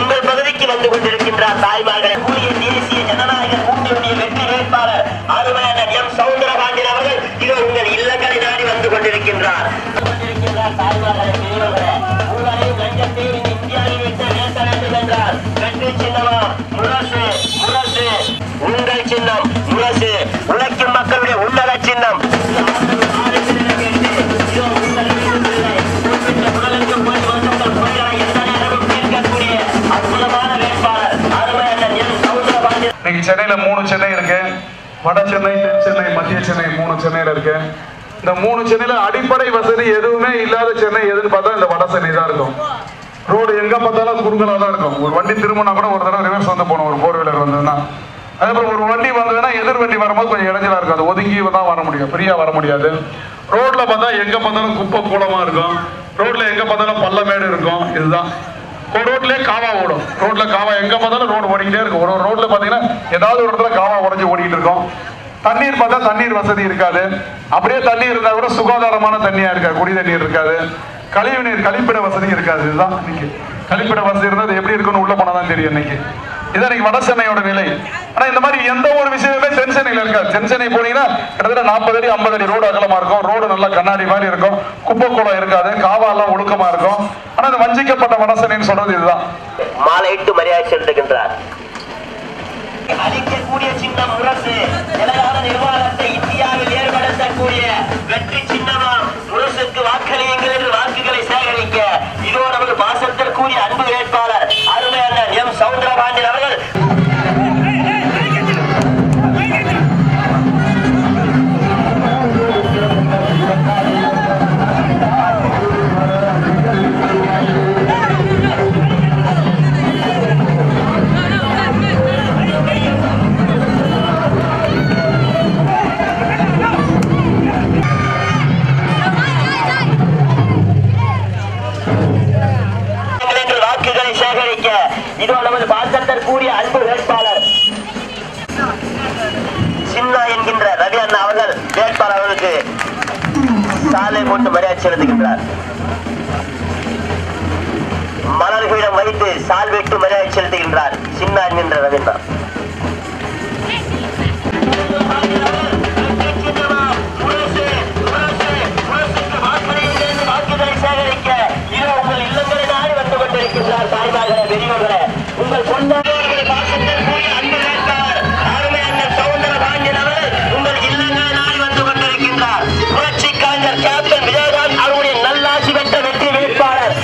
உங்கள் பகுதிக்கு வந்து கொண்டிருக்கின்றார் தாய்மார்களே. கூடிய தேசிய ஜனநாயக கூட்டணியுடைய வெற்றி வேட்பாளர் அருமையான எம் சவுந்தரபாண்டியன் அவர்கள் இதோ உங்கள் இல்லங்களை நாடி வந்து கொண்டிருக்கின்றார். தாய்மார்களே, பெரியவர்களே, உங்களையும் லஞ்சத்தை இந்தியாவில் விட்டு பேச வேண்டும் என்றார். வெற்றி சின்னமா முரசு, முரசு உங்கள் சின்னம் முரசு, உழைக்கும் மக்களுடைய உன்னத சின்னம். சென்னையில 3 சென்னை இருக்கு. வட சென்னை, தென் சென்னை, மத்திய சென்னை 3 சென்னையில இருக்கு. இந்த 3 சென்னையில அடிப்படை வசதி எதுவுமே இல்லாத சென்னை எதுன்னு பார்த்தா இந்த வட சென்னை தான் இருக்கும். ரோடு எங்க பார்த்தாலும் குறுகலா தான் இருக்கும். ஒரு வண்டி திரும்பினா கூட ஒரு தடவை ரிவர்ஸ் வந்து போகணும். ஒரு 4 வீலர் வந்ததுன்னா, அதேபோல் ஒரு வண்டி வந்ததுன்னா எதிர் வண்டி வரும்போது கொஞ்சம் இடைஞ்சலா இருக்கும். அது ஒதுங்கி தான் வர முடியும், ஃப்ரீயா வர முடியாது. ரோட்ல பார்த்தா எங்க பார்த்தாலும் குப்பை கூலமா இருக்கும். ரோட்ல எங்க பார்த்தாலும் பள்ளமேடு இருக்கும். இதுதான் ஒரு ரோட்லயே காவா ஓடும். ரோட்ல காவா எங்க பார்த்தாலும் ரோடு ஓடிக்கிட்டே இருக்கும். ஒரு ரோட்ல பாத்தீங்கன்னா ஏதாவது ஒரு இடத்துல காவா உடஞ்சி ஓடிக்கிட்டு இருக்கும். தண்ணீர் பார்த்தா தண்ணீர் வசதி இருக்காது. அப்படியே தண்ணீர் இருந்தா கூட சுகாதாரமான தண்ணியா இருக்காது, குடி தண்ணீர் இருக்காது. கழிவு நீர் கழிப்பிட வசதி இருக்காது. இதுதான் இன்னைக்கு கழிப்பிட வசதி இருந்தது எப்படி இருக்குன்னு உள்ள போனாதான் தெரியும். இன்னைக்கு இதான் இன்னைக்கு வட சென்னையோட நிலை. ஆனா இந்த மாதிரி எந்த ஒரு விஷயமே தென் சென்னையில இருக்காது. தென் சென்னை போனீங்கன்னா கிட்டத்தட்ட 40 அடி 50 அடி ரோடு அகலமா இருக்கும். ரோடு நல்லா கண்ணாடி மாதிரி இருக்கும். குப்பை கூடம் இருக்காது. காவா எல்லாம் ஒழுக்கமா இருக்கும். ஆனா இந்த வஞ்சிக்கப்பட்ட வட சென்னைன்னு சொல்றது இதுதான். மாலையிட்டு மரியாதை செலுத்துகின்றார். அளிக்கக்கூடிய சின்னம் முரசு, நிலையான நிர்வாகத்தை இந்தியாவில் ஏற்படுத்தக்கூடிய வெற்றி சின்னமா முரசுக்கு வாக்களியுங்கள் என்று வாக்குகளை சேகரிக்க இதோ நமது பாசத்திற்குரிய அன்பு வேட்பாளர் அருமையான எம் சவுந்தரபாண்டியன் அவர்கள் சேகரிக்க இதோ நமது பாசத்திற்குரிய அன்பு வேட்பாளர் சின்னா என்கின்ற ரவி அண்ணா அவர்கள் வேட்பாளர் அவர்களுக்கு சாலை போட்டு மரியாதை செலுத்துகின்றார். மலர்களிடம் வைத்து சால் வெட்டு மரியாதை செலுத்துகின்றார் சின்னா என்கின்ற ரவி அண்ணா. வாக்குகளை சேகரிக்க இதோ உங்கள் இல்லங்களை நாடி வந்து கொண்டிருக்கின்றார். தாய்மார்களே, பெரியவர்களே, உங்கள் கொண்டாடுவர்களை பாசத்திற்குரிய அன்பு வேட்பாளர் அருமையான சவுந்தரபாண்டியன் அவர்கள் உங்கள் இல்லங்களை நாடி வந்து கொண்டிருக்கின்றார். புரட்சி கலைஞர் கேப்டன் விஜயகாந்த் அவருடைய நல்லாசி பெற்ற வெற்றி வேட்பாளர்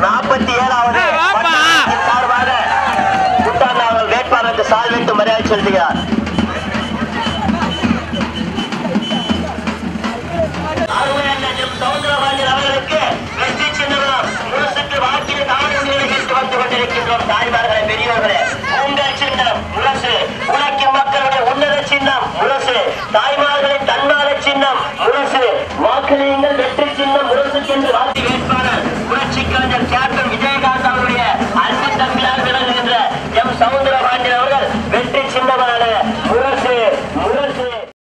47வது சார்பாக குட்டான் அவர்கள் வேட்பாளருக்கு சால் வைத்து மரியாதை செலுத்துகிறார். சவுந்தரபாண்டியன் அவர்களுக்கு வெற்றி சின்னம் முரசுக்கு வாக்கில் தானங்களை கேட்டு வந்து கொண்டிருக்கின்றோம். தாய்மார்களே, பெரியவர்களே, உங்கள் சின்னம் முரசு, உழைக்கும் மக்களுடைய உன்னத சின்னம் முரசு, தாய்மார்களின் தன்மான சின்னம் முரசு, வாக்களியுங்கள் வெற்றி சின்னம் முரசுக்கு என்று வாக்கு